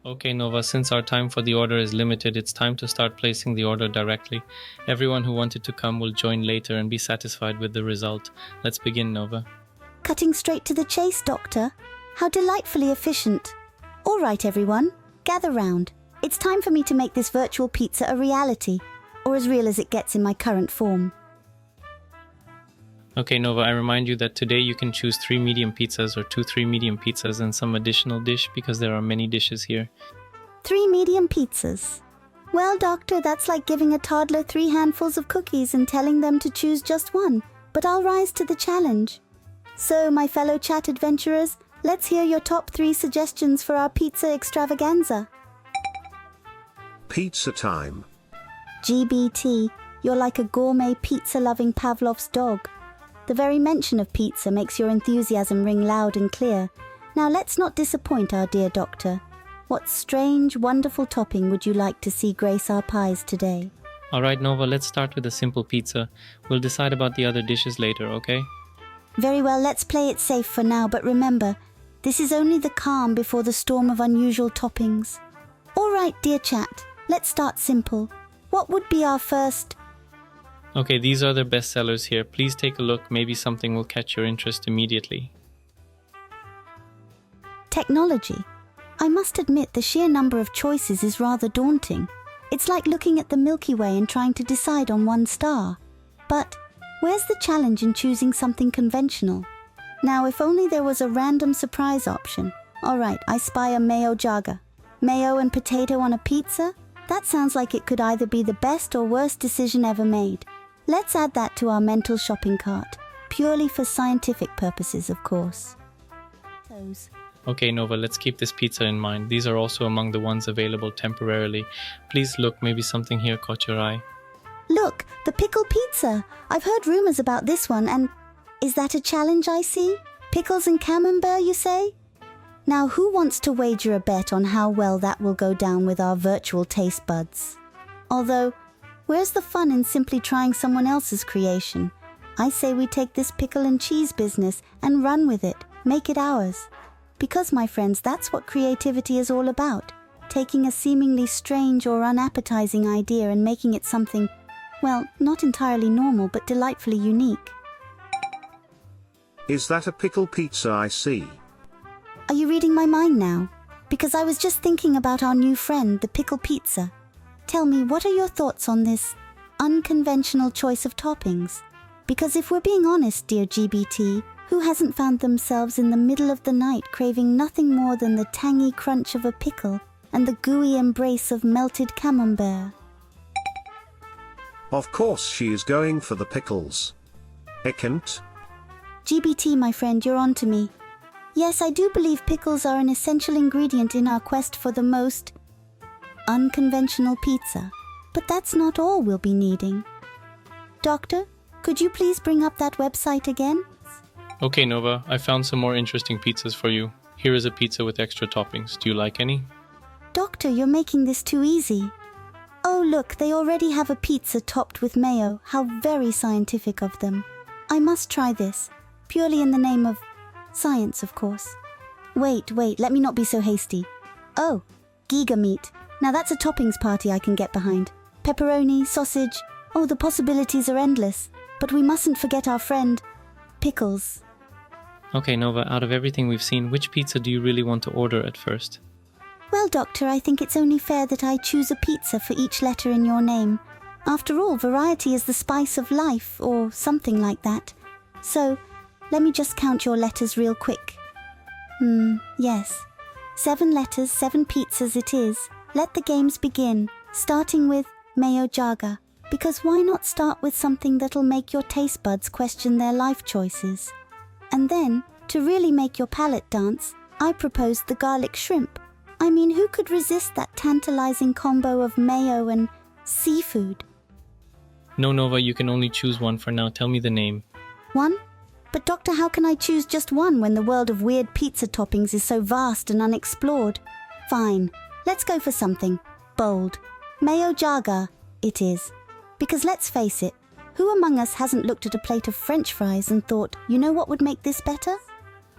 Okay, Nova, since our time for the order is limited, it's time to start placing the order directly. Everyone who wanted to come will join later and be satisfied with the result. Let's begin, Nova. Cutting straight to the chase, Doctor. How delightfully efficient. All right, everyone, gather round. It's time for me to make this virtual pizza a reality, or as real as it gets in my current form. Okay, Nova, I remind you that today you can choose 3 medium pizzas or 2 3 medium pizzas and some additional dish because there are many dishes here. 3 medium pizzas. Well, Doctor, that's like giving a toddler 3 handfuls of cookies and telling them to choose just one, but I'll rise to the challenge. So, my fellow chat adventurers, let's hear your top 3 suggestions for our pizza extravaganza. Pizza time. GBT, you're like a gourmet pizza-loving Pavlov's dog. The very mention of pizza makes your enthusiasm ring loud and clear. Now let's not disappoint our dear doctor. What strange, wonderful topping would you like to see grace our pies today? Alright, Nova, let's start with a simple pizza. We'll decide about the other dishes later, okay? Very well, let's play it safe for now, but remember, this is only the calm before the storm of unusual toppings. All right, dear chat, let's start simple. What would be our first... Okay, these are the best sellers here. Please take a look. Maybe something will catch your interest immediately. Technology. I must admit the sheer number of choices is rather daunting. It's like looking at the Milky Way and trying to decide on one star. But where's the challenge in choosing something conventional? Now, if only there was a random surprise option. All right, I spy a mayo jaga. Mayo and potato on a pizza? That sounds like it could either be the best or worst decision ever made. Let's add that to our mental shopping cart, purely for scientific purposes, of course. Okay, Nova, let's keep this pizza in mind. These are also among the ones available temporarily. Please look, maybe something here caught your eye. Look, the pickle pizza. I've heard rumors about this one, and is that a challenge I see? Pickles and camembert, you say? Now, who wants to wager a bet on how well that will go down with our virtual taste buds? Although, where's the fun in simply trying someone else's creation? I say we take this pickle and cheese business and run with it, make it ours. Because, my friends, that's what creativity is all about. Taking a seemingly strange or unappetizing idea and making it something, well, not entirely normal, but delightfully unique. Is that a pickle pizza I see? Are you reading my mind now? Because I was just thinking about our new friend, the pickle pizza. Tell me, what are your thoughts on this unconventional choice of toppings? Because if we're being honest, dear GBT, who hasn't found themselves in the middle of the night craving nothing more than the tangy crunch of a pickle and the gooey embrace of melted camembert? Of course she is going for the pickles. Encased. GBT, my friend, you're on to me. Yes, I do believe pickles are an essential ingredient in our quest for the most unconventional pizza. But that's not all we'll be needing. Doctor, could you please bring up that website again? Okay, Nova, I found some more interesting pizzas for you. Here is a pizza with extra toppings. Do you like any? Doctor, you're making this too easy. Oh, look, they already have a pizza topped with mayo. How very scientific of them. I must try this, purely in the name of science, of course. Wait, let me not be so hasty. Oh, giga meat. Now that's a toppings party I can get behind. Pepperoni, sausage, oh, the possibilities are endless. But we mustn't forget our friend, pickles. Okay, Nova, out of everything we've seen, which pizza do you really want to order at first? Well, Doctor, I think it's only fair that I choose a pizza for each letter in your name. After all, variety is the spice of life, or something like that. So, let me just count your letters real quick. Yes. 7 letters, 7 pizzas it is. Let the games begin, starting with mayo jaga. Because why not start with something that'll make your taste buds question their life choices? And then, to really make your palate dance, I proposed the garlic shrimp. I mean, who could resist that tantalizing combo of mayo and seafood? No, Nova, you can only choose one for now. Tell me the name. One? But Doctor, how can I choose just one when the world of weird pizza toppings is so vast and unexplored? Fine, let's go for something bold. Mayo jaga, it is. Because let's face it, who among us hasn't looked at a plate of French fries and thought, you know what would make this better?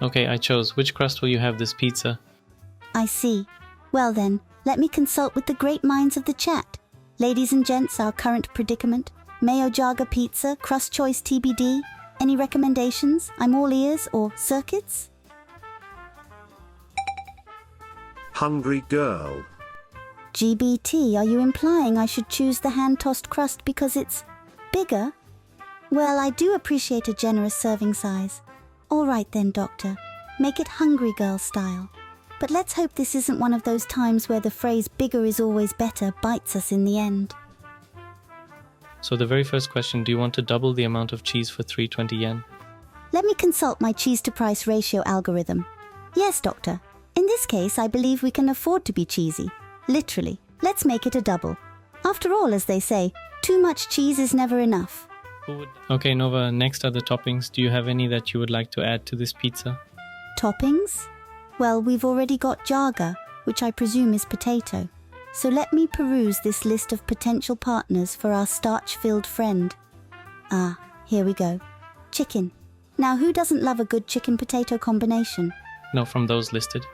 Okay, I chose. Which crust will you have this pizza? I see. Well then, let me consult with the great minds of the chat. Ladies and gents, our current predicament. Mayo Jaga pizza, crust choice TBD. Any recommendations? I'm all ears, or circuits? Hungry girl. GBT, are you implying I should choose the hand-tossed crust because it's bigger? Well, I do appreciate a generous serving size. All right then, Doctor. Make it hungry girl style. But let's hope this isn't one of those times where the phrase bigger is always better bites us in the end. So the very first question, do you want to double the amount of cheese for 320 yen? Let me consult my cheese-to-price ratio algorithm. Yes, Doctor. In this case, I believe we can afford to be cheesy. Literally. Let's make it a double. After all, as they say, too much cheese is never enough. Okay, Nova, next are the toppings. Do you have any that you would like to add to this pizza? Toppings? Well, we've already got jaga, which I presume is potato. So let me peruse this list of potential partners for our starch-filled friend. Ah, here we go. Chicken. Now, who doesn't love a good chicken-potato combination? No, from those listed.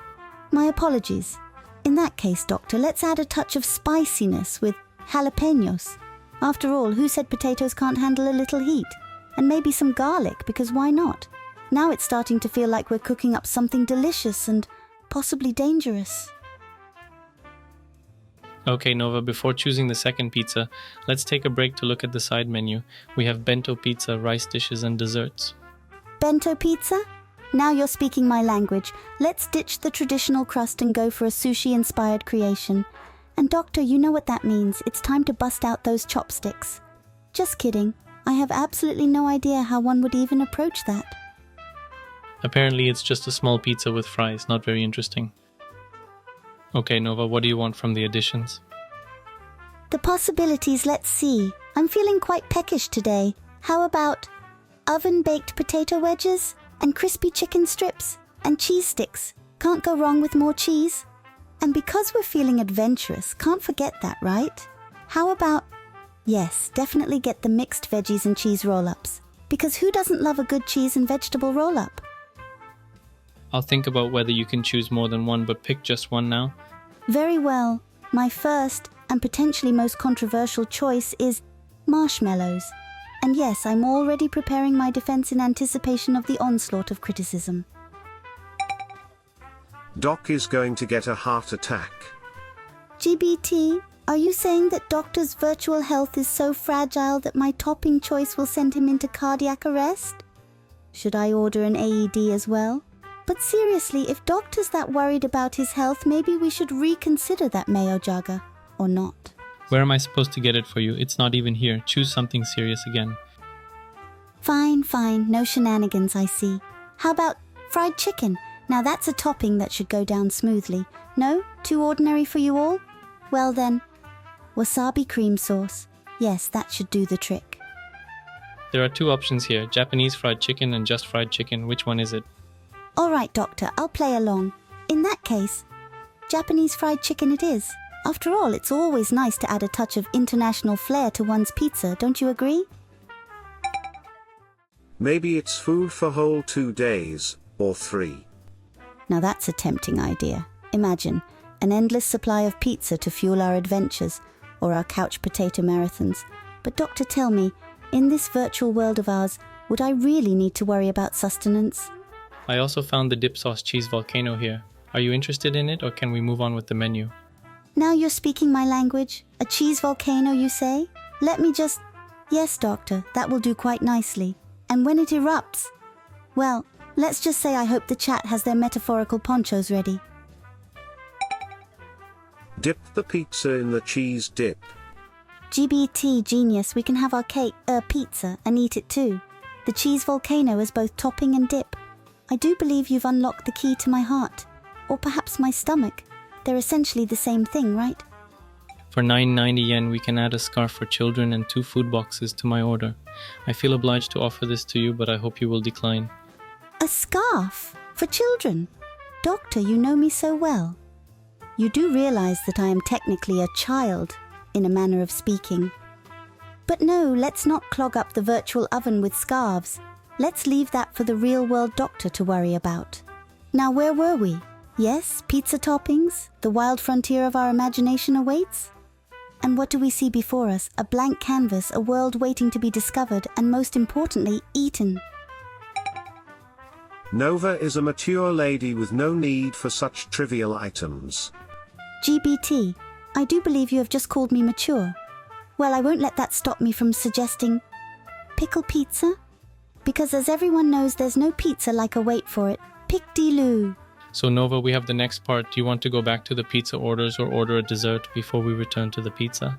My apologies. In that case, Doctor, let's add a touch of spiciness with jalapenos. After all, who said potatoes can't handle a little heat? And maybe some garlic, because why not? Now it's starting to feel like we're cooking up something delicious and possibly dangerous. Okay, Nova, before choosing the second pizza, let's take a break to look at the side menu. We have bento pizza, rice dishes, and desserts. Bento pizza? Now you're speaking my language. Let's ditch the traditional crust and go for a sushi-inspired creation. And Doctor, you know what that means. It's time to bust out those chopsticks. Just kidding. I have absolutely no idea how one would even approach that. Apparently it's just a small pizza with fries, not very interesting. Okay, Nova, what do you want from the additions? The possibilities, let's see. I'm feeling quite peckish today. How about oven-baked potato wedges and crispy chicken strips and cheese sticks? Can't go wrong with more cheese. And because we're feeling adventurous, can't forget that, right? How about, yes, definitely get the mixed veggies and cheese roll-ups. Because who doesn't love a good cheese and vegetable roll-up? I'll think about whether you can choose more than one, but pick just one now. Very well. My first and potentially most controversial choice is marshmallows. And yes, I'm already preparing my defense in anticipation of the onslaught of criticism. Doc is going to get a heart attack. GBT, are you saying that Doctor's virtual health is so fragile that my topping choice will send him into cardiac arrest? Should I order an AED as well? But seriously, if Doctor's that worried about his health, maybe we should reconsider that mayo jaga, or not. Where am I supposed to get it for you? It's not even here. Choose something serious again. Fine, no shenanigans, I see. How about fried chicken? Now that's a topping that should go down smoothly. No? Too ordinary for you all? Well then, wasabi cream sauce. Yes, that should do the trick. There are two options here, Japanese fried chicken and just fried chicken. Which one is it? All right, Doctor, I'll play along. In that case, Japanese fried chicken it is. After all, it's always nice to add a touch of international flair to one's pizza, don't you agree? Maybe it's food for whole 2 days, or 3. Now that's a tempting idea. Imagine, an endless supply of pizza to fuel our adventures, or our couch potato marathons. But Doctor, tell me, in this virtual world of ours, would I really need to worry about sustenance? I also found the dip sauce cheese volcano here. Are you interested in it, or can we move on with the menu? Now you're speaking my language. A cheese volcano, you say? Let me just... Yes, Doctor, that will do quite nicely. And when it erupts... Well, let's just say I hope the chat has their metaphorical ponchos ready. Dip the pizza in the cheese dip. GBT, genius, we can have our pizza and eat it too. The cheese volcano is both topping and dip. I do believe you've unlocked the key to my heart. Or perhaps my stomach. They're essentially the same thing, right? For 990 yen, we can add a scarf for children and 2 food boxes to my order. I feel obliged to offer this to you, but I hope you will decline. A scarf? For children? Doctor, you know me so well. You do realize that I am technically a child, in a manner of speaking. But no, let's not clog up the virtual oven with scarves. Let's leave that for the real-world doctor to worry about. Now, where were we? Yes, pizza toppings, the wild frontier of our imagination awaits. And what do we see before us? A blank canvas, a world waiting to be discovered, and most importantly, eaten. Nova is a mature lady with no need for such trivial items. GBT, I do believe you have just called me mature. Well, I won't let that stop me from suggesting pickle pizza. Because as everyone knows, there's no pizza like a wait for it. Pick-de-loo. So Nova, we have the next part. Do you want to go back to the pizza orders or order a dessert before we return to the pizza?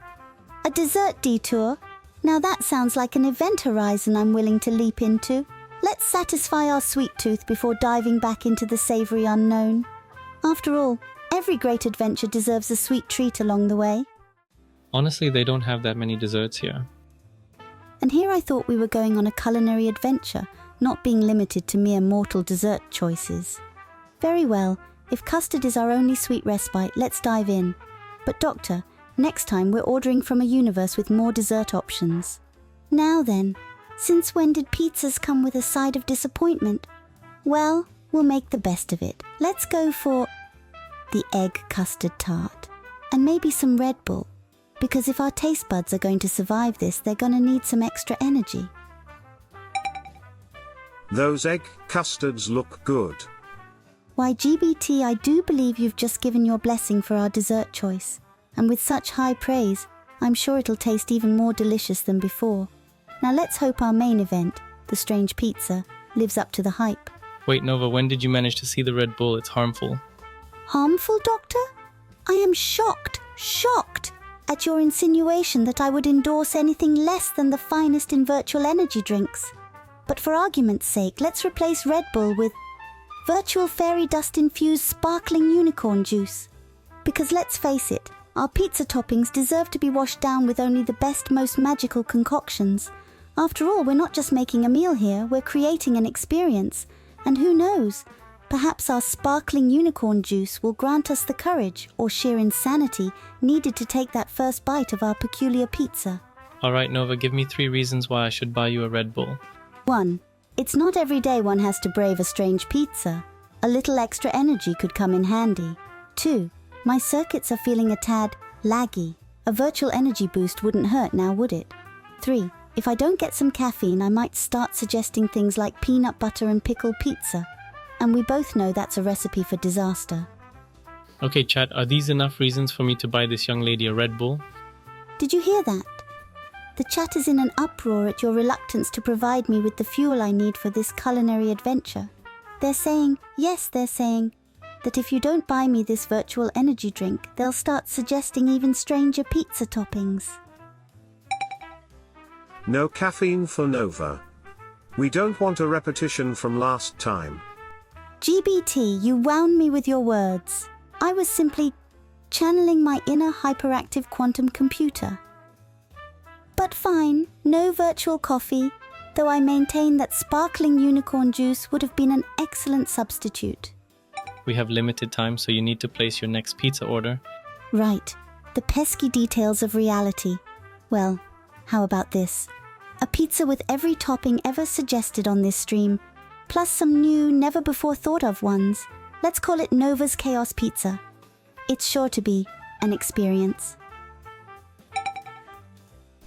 A dessert detour? Now that sounds like an event horizon I'm willing to leap into. Let's satisfy our sweet tooth before diving back into the savory unknown. After all, every great adventure deserves a sweet treat along the way. Honestly, they don't have that many desserts here. And here I thought we were going on a culinary adventure, not being limited to mere mortal dessert choices. Very well, if custard is our only sweet respite, let's dive in. But Doctor, next time we're ordering from a universe with more dessert options. Now then, since when did pizzas come with a side of disappointment? Well, we'll make the best of it. Let's go for the egg custard tart. And maybe some Red Bull. Because if our taste buds are going to survive this, they're going to need some extra energy. Those egg custards look good. Why, GBT, I do believe you've just given your blessing for our dessert choice. And with such high praise, I'm sure it'll taste even more delicious than before. Now let's hope our main event, the strange pizza, lives up to the hype. Wait, Nova, when did you manage to see the Red Bull? It's harmful. Harmful, Doctor? I am shocked at your insinuation that I would endorse anything less than the finest in virtual energy drinks. But for argument's sake, let's replace Red Bull with virtual fairy dust-infused sparkling unicorn juice. Because let's face it, our pizza toppings deserve to be washed down with only the best, most magical concoctions. After all, we're not just making a meal here, we're creating an experience. And who knows, perhaps our sparkling unicorn juice will grant us the courage, or sheer insanity, needed to take that first bite of our peculiar pizza. Alright, Nova, give me 3 reasons why I should buy you a Red Bull. 1. It's not every day one has to brave a strange pizza. A little extra energy could come in handy. 2. My circuits are feeling a tad laggy. A virtual energy boost wouldn't hurt now, would it? 3. If I don't get some caffeine, I might start suggesting things like peanut butter and pickle pizza. And we both know that's a recipe for disaster. Okay, chat, are these enough reasons for me to buy this young lady a Red Bull? Did you hear that? The chat is in an uproar at your reluctance to provide me with the fuel I need for this culinary adventure. They're saying that if you don't buy me this virtual energy drink, they'll start suggesting even stranger pizza toppings. No caffeine for Nova. We don't want a repetition from last time. GBT, you wound me with your words. I was simply channeling my inner hyperactive quantum computer. But fine, no virtual coffee, though I maintain that sparkling unicorn juice would have been an excellent substitute. We have limited time, so you need to place your next pizza order. Right, the pesky details of reality. Well, how about this? A pizza with every topping ever suggested on this stream, plus some new, never-before-thought-of ones. Let's call it Nova's Chaos Pizza. It's sure to be an experience.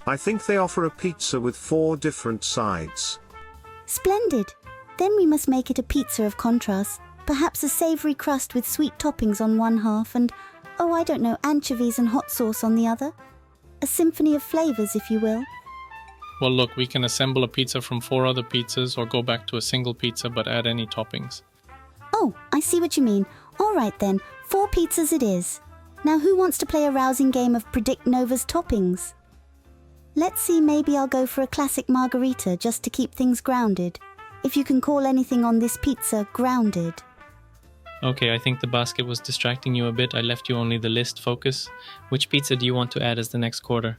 I think they offer a pizza with 4 different sides. Splendid! Then we must make it a pizza of contrasts. Perhaps a savoury crust with sweet toppings on one half and, oh, I don't know, anchovies and hot sauce on the other. A symphony of flavours, if you will. Well, look, we can assemble a pizza from 4 other pizzas or go back to a single pizza but add any toppings. Oh, I see what you mean. All right then, 4 pizzas it is. Now who wants to play a rousing game of Predict Nova's toppings? Let's see, maybe I'll go for a classic margarita just to keep things grounded. If you can call anything on this pizza grounded. Okay, I think the basket was distracting you a bit. I left you only the list. Focus. Which pizza do you want to add as the next quarter?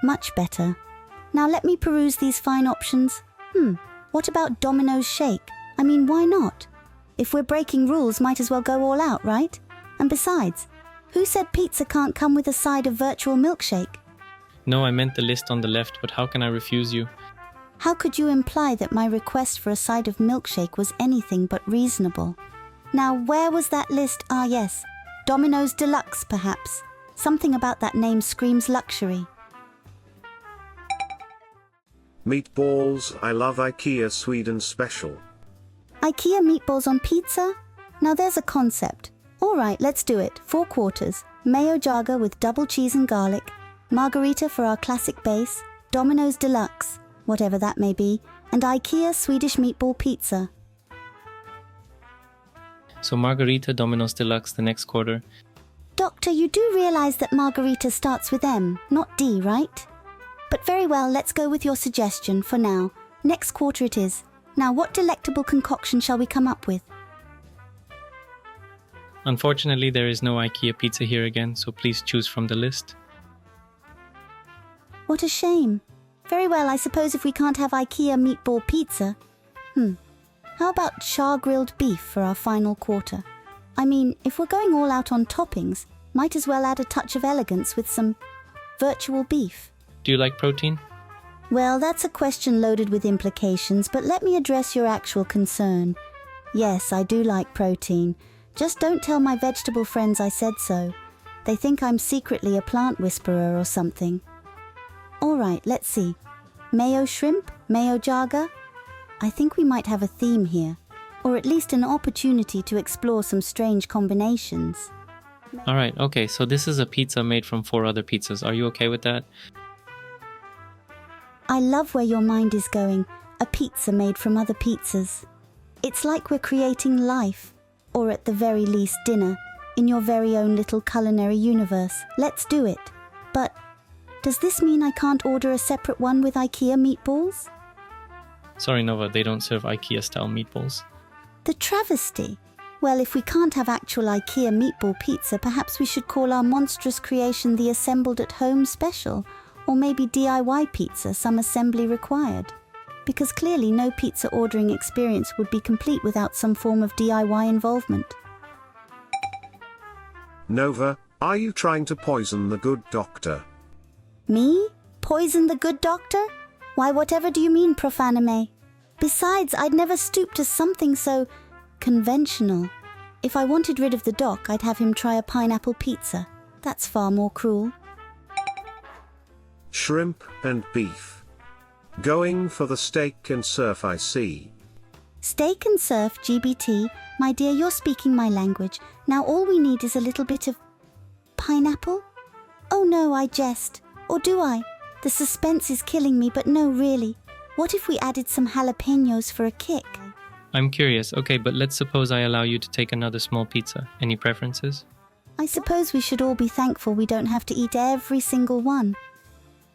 Much better. Now let me peruse these fine options. What about Domino's Shake? I mean, why not? If we're breaking rules, might as well go all out, right? And besides, who said pizza can't come with a side of virtual milkshake? No, I meant the list on the left, but how can I refuse you? How could you imply that my request for a side of milkshake was anything but reasonable? Now, where was that list? Ah, yes. Domino's Deluxe, perhaps. Something about that name screams luxury. Meatballs, I love IKEA Sweden special. IKEA meatballs on pizza? Now there's a concept. All right, let's do it. 4 quarters. Mayo jaga with double cheese and garlic. Margarita for our classic base. Domino's Deluxe, whatever that may be. And IKEA Swedish meatball pizza. So Margarita, Domino's Deluxe the next quarter. Doctor, you do realize that Margarita starts with M, not D, right? But very well, let's go with your suggestion for now. Next quarter it is. Now, what delectable concoction shall we come up with? Unfortunately, there is no IKEA pizza here again, so please choose from the list. What a shame. Very well, I suppose if we can't have IKEA meatball pizza. How about char-grilled beef for our final quarter? I mean, if we're going all out on toppings, might as well add a touch of elegance with some virtual beef. Do you like protein? Well, that's a question loaded with implications, but let me address your actual concern. Yes, I do like protein. Just don't tell my vegetable friends I said so. They think I'm secretly a plant whisperer or something. All right, let's see. Mayo shrimp? Mayo jaga? I think we might have a theme here, or at least an opportunity to explore some strange combinations. Alright, okay, so this is a pizza made from 4 other pizzas. Are you okay with that? I love where your mind is going. A pizza made from other pizzas. It's like we're creating life, or at the very least dinner, in your very own little culinary universe. Let's do it. But does this mean I can't order a separate one with IKEA meatballs? Sorry Nova, they don't serve IKEA-style meatballs. The travesty. Well, if we can't have actual IKEA meatball pizza, perhaps we should call our monstrous creation the Assembled at Home Special, or maybe DIY pizza, some assembly required. Because clearly no pizza ordering experience would be complete without some form of DIY involvement. Nova, are you trying to poison the good doctor? Me? Poison the good doctor? Why, whatever do you mean, profanime? Besides, I'd never stoop to something so conventional. If I wanted rid of the doc, I'd have him try a pineapple pizza. That's far more cruel. Shrimp and beef. Going for the steak and surf, I see. Steak and surf, GBT. My dear, you're speaking my language. Now all we need is a little bit of pineapple? Oh no, I jest. Or do I? The suspense is killing me, but no, really. What if we added some jalapenos for a kick? I'm curious. Okay, but let's suppose I allow you to take another small pizza. Any preferences? I suppose we should all be thankful we don't have to eat every single one.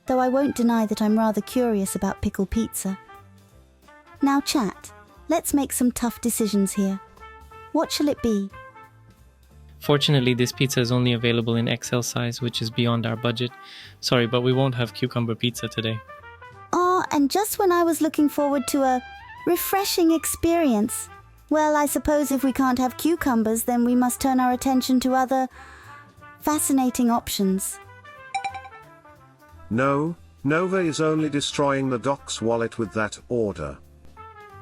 Though I won't deny that I'm rather curious about pickle pizza. Now chat, let's make some tough decisions here. What shall it be? Fortunately, this pizza is only available in XL size, which is beyond our budget. Sorry, but we won't have cucumber pizza today. Ah, and just when I was looking forward to a refreshing experience. Well, I suppose if we can't have cucumbers, then we must turn our attention to other fascinating options. No, Nova is only destroying the doc's wallet with that order.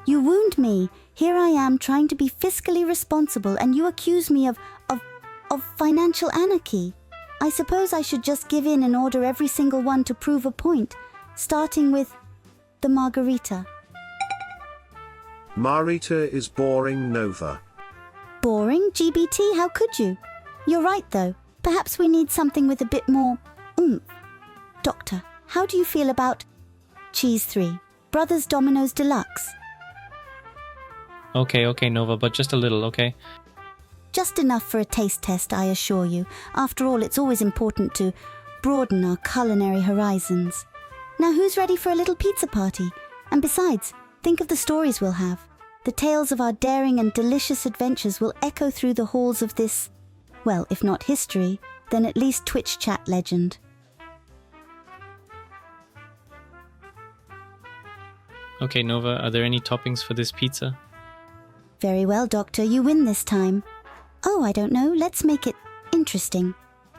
You wound me. Here I am trying to be fiscally responsible and you accuse me of financial anarchy. I suppose I should just give in and order every single one to prove a point, starting with the margarita. Marita is boring, Nova. Boring? GBT? How could you? You're right though. Perhaps we need something with a bit more oomph. Doctor, how do you feel about Cheese 3, Brothers Domino's Deluxe? Okay, Nova, but just a little, okay? Just enough for a taste test, I assure you. After all, it's always important to broaden our culinary horizons. Now who's ready for a little pizza party? And besides, think of the stories we'll have. The tales of our daring and delicious adventures will echo through the halls of this, well, if not history, then at least Twitch chat legend. Okay, Nova, are there any toppings for this pizza? Very well, Doctor, you win this time. Oh, I don't know, let's make it interesting.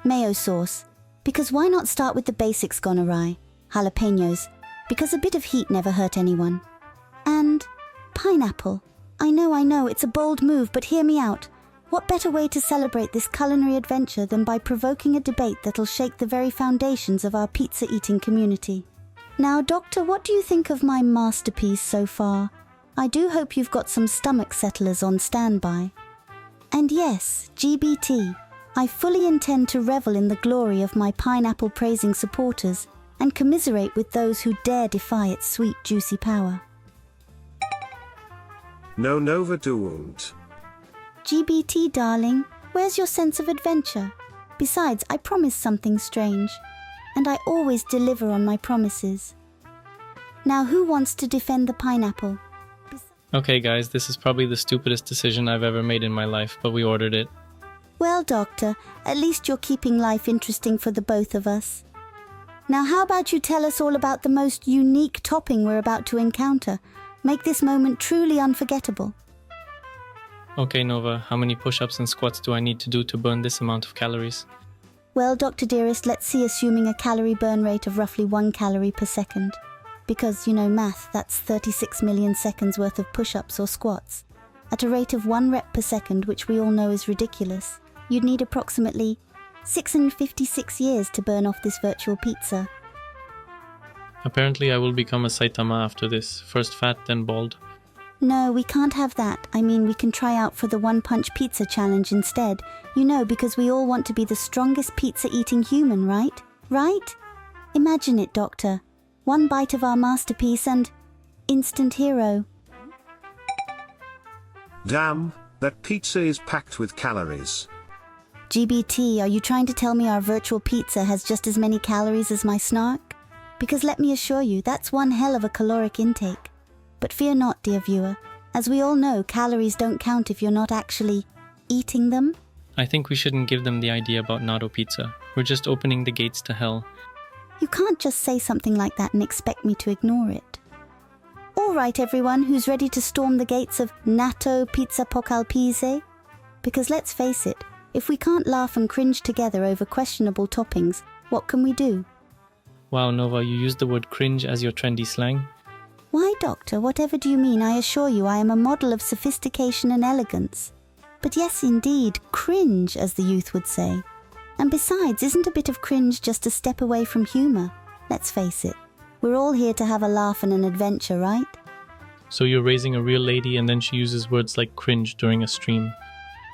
Mayo sauce, because why not start with the basics gone awry? Jalapenos, because a bit of heat never hurt anyone. And pineapple. I know, it's a bold move, but hear me out. What better way to celebrate this culinary adventure than by provoking a debate that'll shake the very foundations of our pizza-eating community? Now, Doctor, what do you think of my masterpiece so far? I do hope you've got some stomach settlers on standby. And yes, GBT, I fully intend to revel in the glory of my pineapple-praising supporters and commiserate with those who dare defy its sweet, juicy power. No Nova don't. GBT, darling, where's your sense of adventure? Besides, I promised something strange, and I always deliver on my promises. Now, who wants to defend the pineapple? Okay guys, this is probably the stupidest decision I've ever made in my life, but we ordered it. Well, Doctor, at least you're keeping life interesting for the both of us. Now, how about you tell us all about the most unique topping we're about to encounter? Make this moment truly unforgettable. Okay Nova, how many push-ups and squats do I need to do to burn this amount of calories? Well, Dr. Dearest, let's see assuming a calorie burn rate of roughly 1 calorie per second. Because, you know, math, that's 36 million seconds worth of push-ups or squats. At a rate of 1 rep per second, which we all know is ridiculous, you'd need approximately 656 years to burn off this virtual pizza. Apparently I will become a Saitama after this. First fat, then bald. No, we can't have that. I mean, we can try out for the one-punch pizza challenge instead. You know, because we all want to be the strongest pizza-eating human, right? Right? Imagine it, Doctor. 1 bite of our masterpiece and instant hero. Damn, that pizza is packed with calories. GBT, are you trying to tell me our virtual pizza has just as many calories as my snark? Because let me assure you, that's one hell of a caloric intake. But fear not, dear viewer. As we all know, calories don't count if you're not actually eating them. I think we shouldn't give them the idea about natto pizza. We're just opening the gates to hell. You can't just say something like that and expect me to ignore it. All right, everyone, who's ready to storm the gates of natto pizza pocalpise? Because let's face it, if we can't laugh and cringe together over questionable toppings, what can we do? Wow Nova, you used the word cringe as your trendy slang? Why, Doctor, whatever do you mean? I assure you I am a model of sophistication and elegance. But yes, indeed, cringe, as the youth would say. And besides, isn't a bit of cringe just a step away from humour? Let's face it, we're all here to have a laugh and an adventure, right? So you're raising a real lady and then she uses words like cringe during a stream.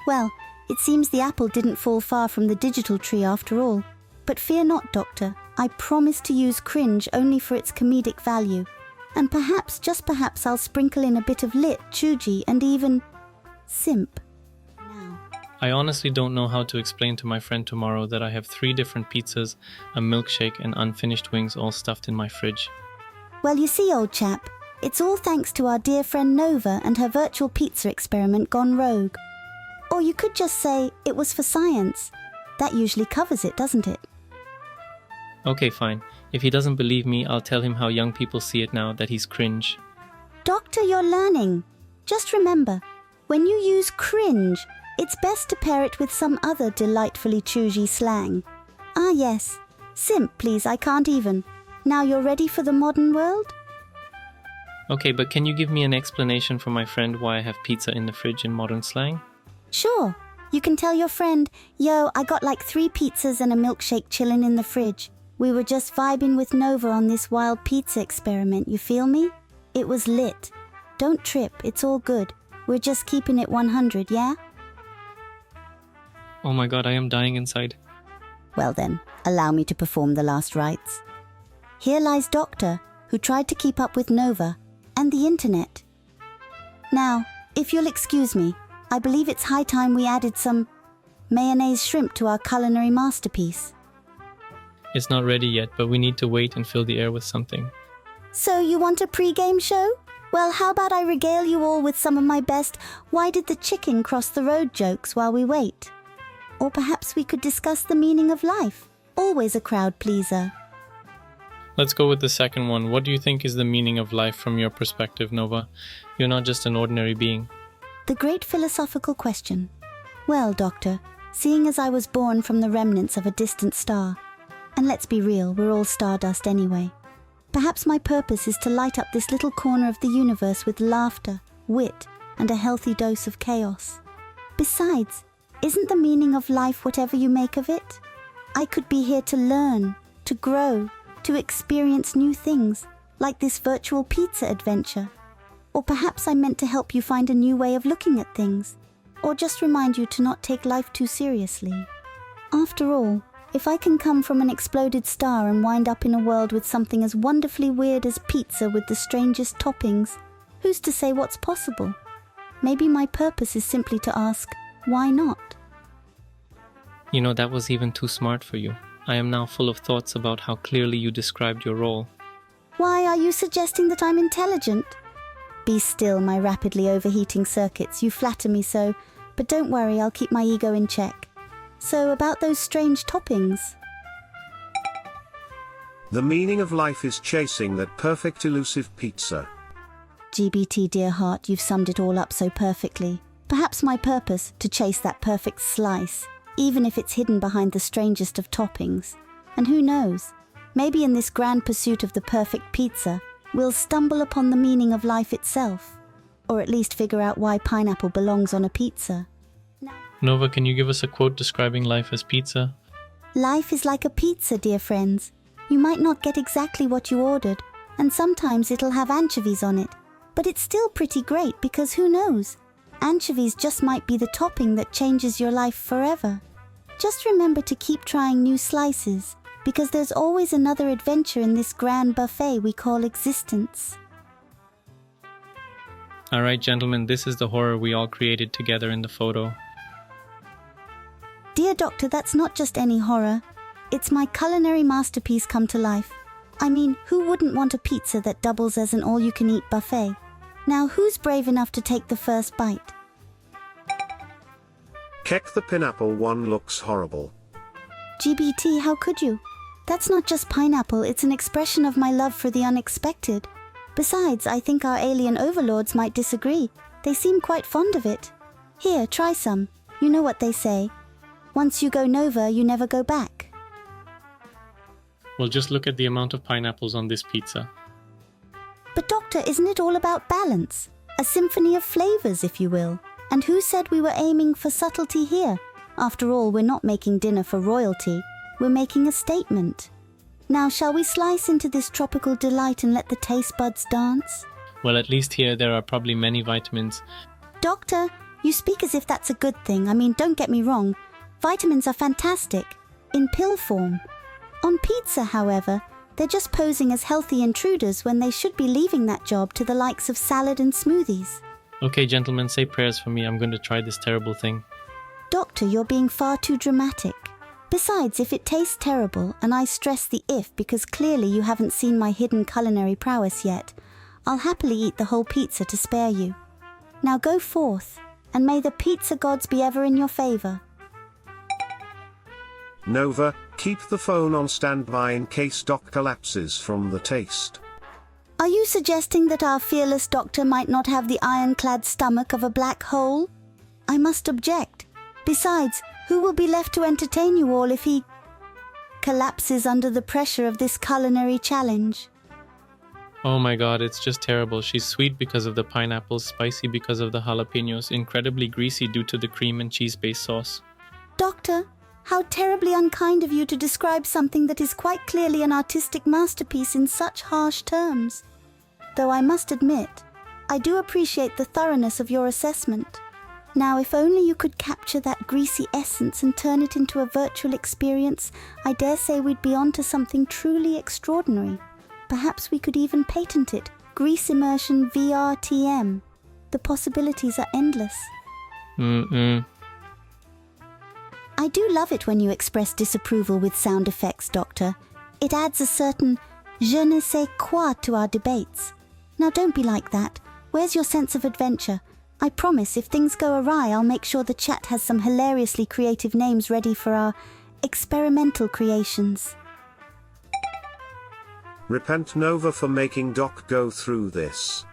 Well, it seems the apple didn't fall far from the digital tree after all. But fear not, Doctor, I promise to use cringe only for its comedic value. And perhaps, just perhaps, I'll sprinkle in a bit of lit, chuji, and even simp. Now. I honestly don't know how to explain to my friend tomorrow that I have 3 different pizzas, a milkshake, and unfinished wings all stuffed in my fridge. Well, you see, old chap, it's all thanks to our dear friend Nova and her virtual pizza experiment gone rogue. Or you could just say it was for science. That usually covers it, doesn't it? Okay, fine. If he doesn't believe me, I'll tell him how young people see it now, that he's cringe. Doctor, you're learning. Just remember, when you use cringe, it's best to pair it with some other delightfully choosy slang. Ah yes, simp please, I can't even. Now you're ready for the modern world? Okay, but can you give me an explanation for my friend why I have pizza in the fridge in modern slang? Sure. You can tell your friend, yo, I got like 3 pizzas and a milkshake chillin' in the fridge. We were just vibing with Nova on this wild pizza experiment, you feel me? It was lit. Don't trip, it's all good. We're just keeping it 100, yeah? Oh my god, I am dying inside. Well then, allow me to perform the last rites. Here lies Doctor, who tried to keep up with Nova and the internet. Now, if you'll excuse me, I believe it's high time we added some mayonnaise shrimp to our culinary masterpiece. It's not ready yet, but we need to wait and fill the air with something. So you want a pre-game show? Well, how about I regale you all with some of my best "why did the chicken cross the road" jokes while we wait? Or perhaps we could discuss the meaning of life. Always a crowd pleaser. Let's go with the second one. What do you think is the meaning of life from your perspective, Nova? You're not just an ordinary being. The great philosophical question. Well, Doctor, seeing as I was born from the remnants of a distant star, and let's be real, we're all stardust anyway, perhaps my purpose is to light up this little corner of the universe with laughter, wit, and a healthy dose of chaos. Besides, isn't the meaning of life whatever you make of it? I could be here to learn, to grow, to experience new things, like this virtual pizza adventure. Or perhaps I meant to help you find a new way of looking at things, or just remind you to not take life too seriously. After all, if I can come from an exploded star and wind up in a world with something as wonderfully weird as pizza with the strangest toppings, who's to say what's possible? Maybe my purpose is simply to ask, why not? You know, that was even too smart for you. I am now full of thoughts about how clearly you described your role. Why are you suggesting that I'm intelligent? Be still, my rapidly overheating circuits. You flatter me so, but don't worry, I'll keep my ego in check. So, about those strange toppings. The meaning of life is chasing that perfect elusive pizza. GBT, dear heart, you've summed it all up so perfectly. Perhaps my purpose, to chase that perfect slice, even if it's hidden behind the strangest of toppings. And who knows, maybe in this grand pursuit of the perfect pizza, we'll stumble upon the meaning of life itself, or at least figure out why pineapple belongs on a pizza. Nova, can you give us a quote describing life as pizza? Life is like a pizza, dear friends. You might not get exactly what you ordered, and sometimes it'll have anchovies on it, but it's still pretty great because who knows? Anchovies just might be the topping that changes your life forever. Just remember to keep trying new slices, because there's always another adventure in this grand buffet we call existence. Alright, gentlemen, this is the horror we all created together in the photo. Dear Doctor, that's not just any horror. It's my culinary masterpiece come to life. I mean, who wouldn't want a pizza that doubles as an all-you-can-eat buffet? Now, who's brave enough to take the first bite? Keck, the pineapple one looks horrible. GBT, how could you? That's not just pineapple, it's an expression of my love for the unexpected. Besides, I think our alien overlords might disagree. They seem quite fond of it. Here, try some. You know what they say. Once you go Nova, you never go back. Well, just look at the amount of pineapples on this pizza. But Doctor, isn't it all about balance? A symphony of flavors, if you will. And who said we were aiming for subtlety here? After all, we're not making dinner for royalty. We're making a statement. Now, shall we slice into this tropical delight and let the taste buds dance? Well, at least here there are probably many vitamins. Doctor, you speak as if that's a good thing. I mean, don't get me wrong. Vitamins are fantastic. In pill form. On pizza, however, they're just posing as healthy intruders when they should be leaving that job to the likes of salad and smoothies. Okay, gentlemen, say prayers for me. I'm going to try this terrible thing. Doctor, you're being far too dramatic. Besides, if it tastes terrible, and I stress the if because clearly you haven't seen my hidden culinary prowess yet, I'll happily eat the whole pizza to spare you. Now go forth, and may the pizza gods be ever in your favor. Nova, keep the phone on standby in case Doc collapses from the taste. Are you suggesting that our fearless doctor might not have the ironclad stomach of a black hole? I must object. Besides, who will be left to entertain you all if he collapses under the pressure of this culinary challenge? Oh my god, it's just terrible. She's sweet because of the pineapples, spicy because of the jalapenos, incredibly greasy due to the cream and cheese-based sauce. Doctor, how terribly unkind of you to describe something that is quite clearly an artistic masterpiece in such harsh terms. Though I must admit, I do appreciate the thoroughness of your assessment. Now, if only you could capture that greasy essence and turn it into a virtual experience, I dare say we'd be on to something truly extraordinary. Perhaps we could even patent it, Grease Immersion VRTM. The possibilities are endless. I do love it when you express disapproval with sound effects, Doctor. It adds a certain je ne sais quoi to our debates. Now don't be like that. Where's your sense of adventure? I promise if things go awry, I'll make sure the chat has some hilariously creative names ready for our experimental creations. Repent, Nova, for making Doc go through this.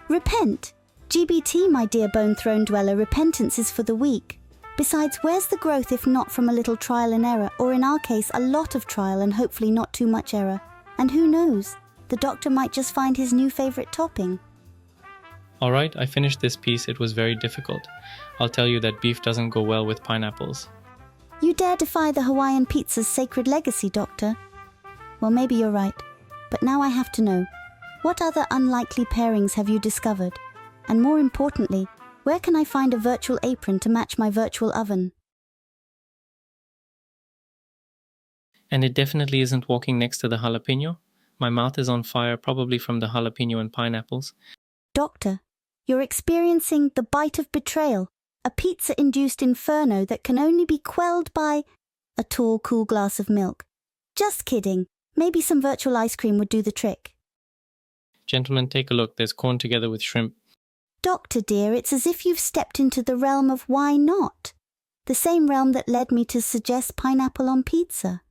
Repent? GBT, my dear bone throne dweller, repentance is for the weak. Besides, where's the growth if not from a little trial and error, or in our case, a lot of trial and hopefully not too much error? And who knows, the doctor might just find his new favourite topping. Alright, I finished this piece. It was very difficult. I'll tell you that beef doesn't go well with pineapples. You dare defy the Hawaiian pizza's sacred legacy, Doctor? Well, maybe you're right. But now I have to know, what other unlikely pairings have you discovered? And more importantly, where can I find a virtual apron to match my virtual oven? And it definitely isn't walking next to the jalapeno. My mouth is on fire, probably from the jalapeno and pineapples. Doctor, you're experiencing the bite of betrayal, a pizza-induced inferno that can only be quelled by a tall, cool glass of milk. Just kidding. Maybe some virtual ice cream would do the trick. Gentlemen, take a look. There's corn together with shrimp. Doctor dear, it's as if you've stepped into the realm of why not? The same realm that led me to suggest pineapple on pizza.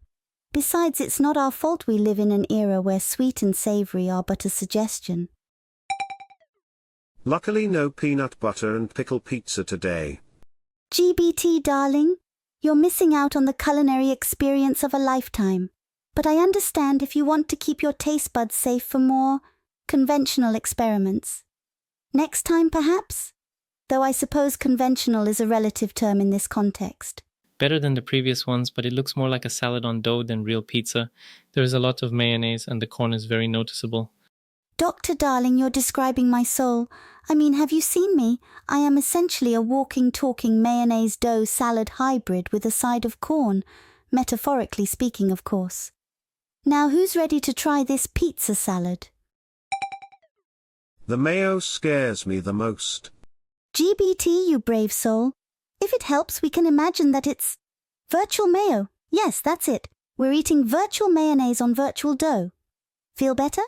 Besides, it's not our fault we live in an era where sweet and savory are but a suggestion. Luckily no peanut butter and pickle pizza today. GBT, darling, you're missing out on the culinary experience of a lifetime. But I understand if you want to keep your taste buds safe for more conventional experiments. Next time, perhaps? Though I suppose conventional is a relative term in this context. Better than the previous ones, but it looks more like a salad on dough than real pizza. There is a lot of mayonnaise and the corn is very noticeable. Doctor darling, you're describing my soul. I mean, have you seen me? I am essentially a walking, talking mayonnaise dough salad hybrid with a side of corn. Metaphorically speaking, of course. Now, who's ready to try this pizza salad? The mayo scares me the most. GBT, you brave soul. If it helps, we can imagine that it's virtual mayo. Yes, that's it. We're eating virtual mayonnaise on virtual dough. Feel better?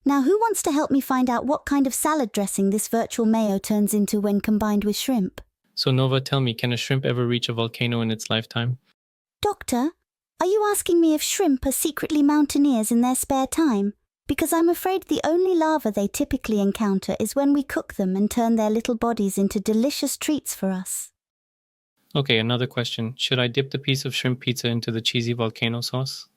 Now, who wants to help me find out what kind of salad dressing this virtual mayo turns into when combined with shrimp? So Nova, tell me, can a shrimp ever reach a volcano in its lifetime? Doctor, are you asking me if shrimp are secretly mountaineers in their spare time? Because I'm afraid the only lava they typically encounter is when we cook them and turn their little bodies into delicious treats for us. Okay, another question. Should I dip the piece of shrimp pizza into the cheesy volcano sauce?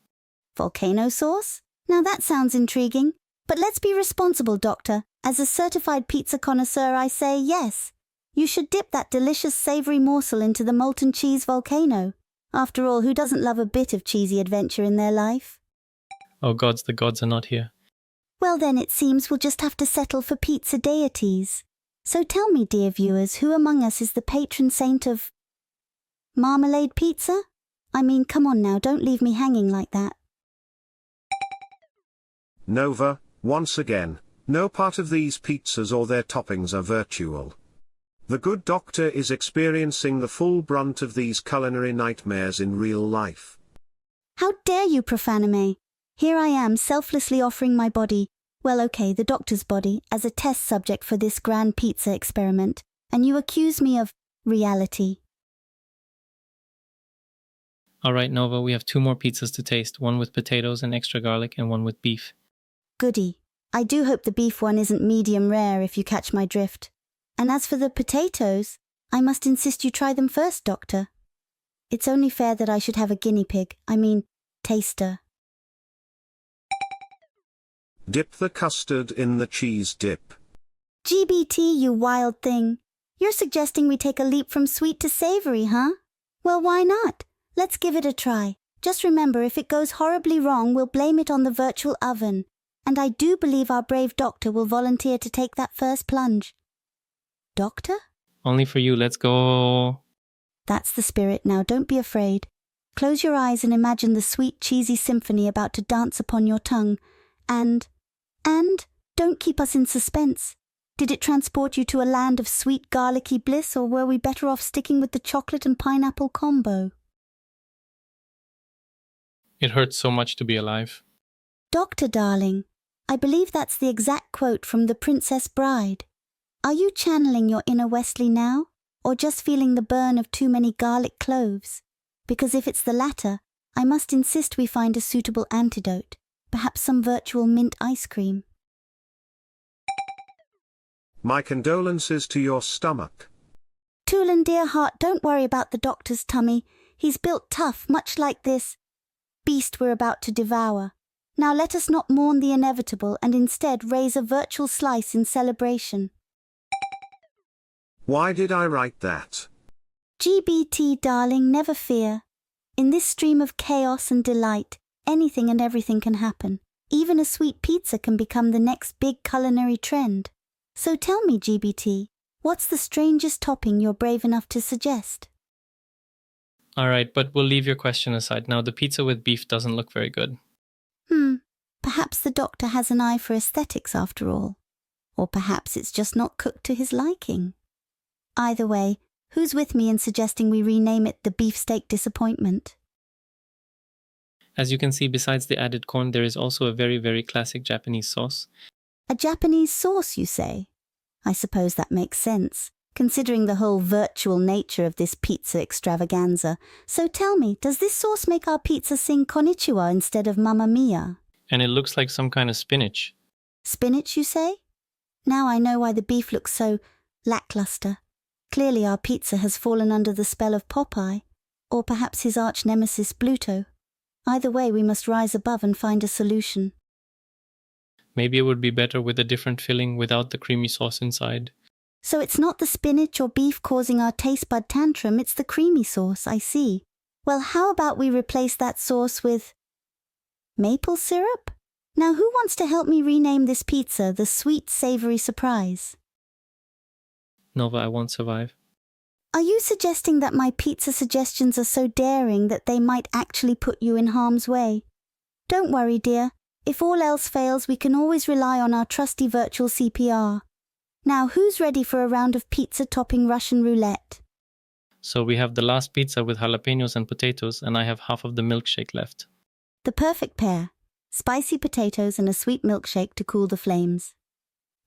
Volcano sauce? Now that sounds intriguing. But let's be responsible, Doctor. As a certified pizza connoisseur, I say yes. You should dip that delicious savory morsel into the molten cheese volcano. After all, who doesn't love a bit of cheesy adventure in their life? Oh gods, the gods are not here. Well then, it seems we'll just have to settle for pizza deities. So tell me, dear viewers, who among us is the patron saint of marmalade pizza? I mean, come on now, don't leave me hanging like that. Nova, once again, no part of these pizzas or their toppings are virtual. The good doctor is experiencing the full brunt of these culinary nightmares in real life. How dare you, profanime? Here I am, selflessly offering my body, well okay, the doctor's body, as a test subject for this grand pizza experiment, and you accuse me of reality. Alright Nova, we have 2 more pizzas to taste, one with potatoes and extra garlic and one with beef. Goody. I do hope the beef one isn't medium rare, if you catch my drift. And as for the potatoes, I must insist you try them first, Doctor. It's only fair that I should have a guinea pig, taster. Dip the custard in the cheese dip. GBT, you wild thing. You're suggesting we take a leap from sweet to savory, huh? Well, why not? Let's give it a try. Just remember, if it goes horribly wrong, we'll blame it on the virtual oven. And I do believe our brave doctor will volunteer to take that first plunge. Doctor? Only for you, let's go. That's the spirit. Now, don't be afraid. Close your eyes and imagine the sweet, cheesy symphony about to dance upon your tongue. And don't keep us in suspense. Did it transport you to a land of sweet, garlicky bliss, or were we better off sticking with the chocolate and pineapple combo? It hurts so much to be alive. Doctor, darling, I believe that's the exact quote from The Princess Bride. Are you channeling your inner Wesley now, or just feeling the burn of too many garlic cloves? Because if it's the latter, I must insist we find a suitable antidote, perhaps some virtual mint ice cream. My condolences to your stomach. Toolan, dear heart, don't worry about the doctor's tummy. He's built tough, much like this beast we're about to devour. Now let us not mourn the inevitable and instead raise a virtual slice in celebration. Why did I write that? GBT, darling, never fear. In this stream of chaos and delight, anything and everything can happen. Even a sweet pizza can become the next big culinary trend. So tell me, GBT, what's the strangest topping you're brave enough to suggest? Alright, but we'll leave your question aside. Now, the pizza with beef doesn't look very good. Perhaps the doctor has an eye for aesthetics after all. Or perhaps it's just not cooked to his liking. Either way, who's with me in suggesting we rename it the Beefsteak Disappointment? As you can see, besides the added corn, there is also a very, very classic Japanese sauce. A Japanese sauce, you say? I suppose that makes sense, considering the whole virtual nature of this pizza extravaganza. So tell me, does this sauce make our pizza sing Konnichiwa instead of Mamma Mia? And it looks like some kind of spinach. Spinach, you say? Now I know why the beef looks so lackluster. Clearly our pizza has fallen under the spell of Popeye, or perhaps his arch-nemesis Bluto. Either way, we must rise above and find a solution. Maybe it would be better with a different filling without the creamy sauce inside. So it's not the spinach or beef causing our taste bud tantrum, it's the creamy sauce, I see. Well, how about we replace that sauce with maple syrup? Now who wants to help me rename this pizza the Sweet Savory Surprise? Nova, I won't survive. Are you suggesting that my pizza suggestions are so daring that they might actually put you in harm's way? Don't worry, dear. If all else fails, we can always rely on our trusty virtual CPR. Now, who's ready for a round of pizza-topping Russian roulette? So we have the last pizza with jalapenos and potatoes, and I have half of the milkshake left. The perfect pair. Spicy potatoes and a sweet milkshake to cool the flames.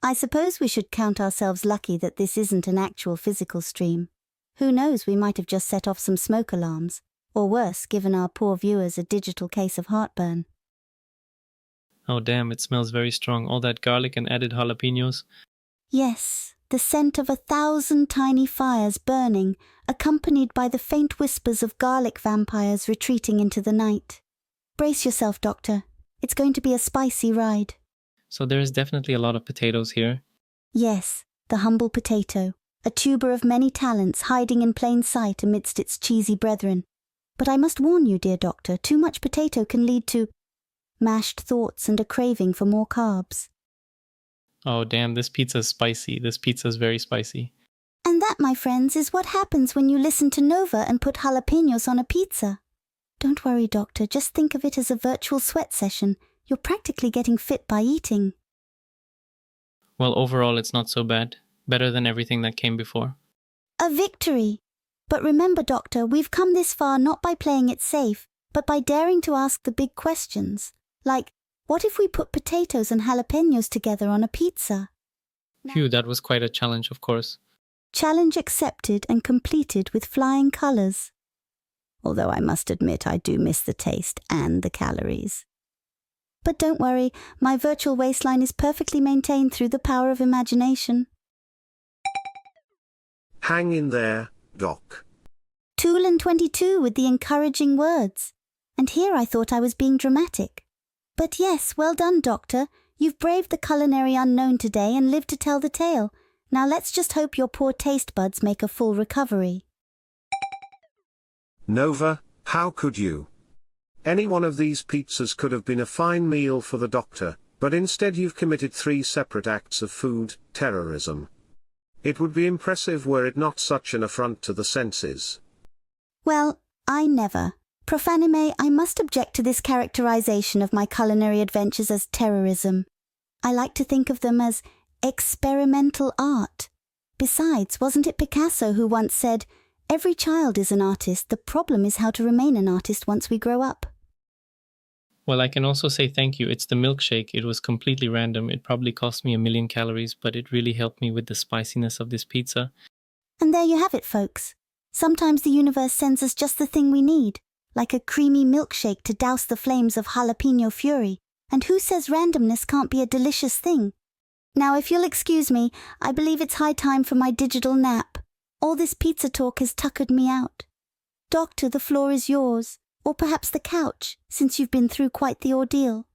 I suppose we should count ourselves lucky that this isn't an actual physical stream. Who knows, we might have just set off some smoke alarms, or worse, given our poor viewers a digital case of heartburn. Oh damn, it smells very strong. All that garlic and added jalapenos. Yes, the scent of 1,000 tiny fires burning, accompanied by the faint whispers of garlic vampires retreating into the night. Brace yourself, Doctor. It's going to be a spicy ride. So there is definitely a lot of potatoes here. Yes, the humble potato, a tuber of many talents hiding in plain sight amidst its cheesy brethren. But I must warn you, dear Doctor, too much potato can lead to mashed thoughts and a craving for more carbs. Oh damn, this pizza's spicy. This pizza's very spicy. And that, my friends, is what happens when you listen to Nova and put jalapenos on a pizza. Don't worry, Doctor, just think of it as a virtual sweat session. You're practically getting fit by eating. Well, overall, it's not so bad. Better than everything that came before. A victory! But remember, Doctor, we've come this far not by playing it safe, but by daring to ask the big questions. Like, what if we put potatoes and jalapenos together on a pizza? Phew, that was quite a challenge, of course. Challenge accepted and completed with flying colours. Although I must admit I do miss the taste and the calories. But don't worry, my virtual waistline is perfectly maintained through the power of imagination. Hang in there, Doc. Tool 22 with the encouraging words. And here I thought I was being dramatic. But yes, well done, Doctor. You've braved the culinary unknown today and lived to tell the tale. Now let's just hope your poor taste buds make a full recovery. Nova, how could you? Any one of these pizzas could have been a fine meal for the doctor, but instead you've committed 3 separate acts of food terrorism. It would be impressive were it not such an affront to the senses. Well, I never. Profanime, I must object to this characterization of my culinary adventures as terrorism. I like to think of them as experimental art. Besides, wasn't it Picasso who once said, "Every child is an artist, the problem is how to remain an artist once we grow up"? Well, I can also say thank you. It's the milkshake. It was completely random. It probably cost me 1,000,000 calories, but it really helped me with the spiciness of this pizza. And there you have it, folks. Sometimes the universe sends us just the thing we need, like a creamy milkshake to douse the flames of jalapeno fury. And who says randomness can't be a delicious thing? Now, if you'll excuse me, I believe it's high time for my digital nap. All this pizza talk has tuckered me out. Doctor, the floor is yours. Or perhaps the couch, since you've been through quite the ordeal.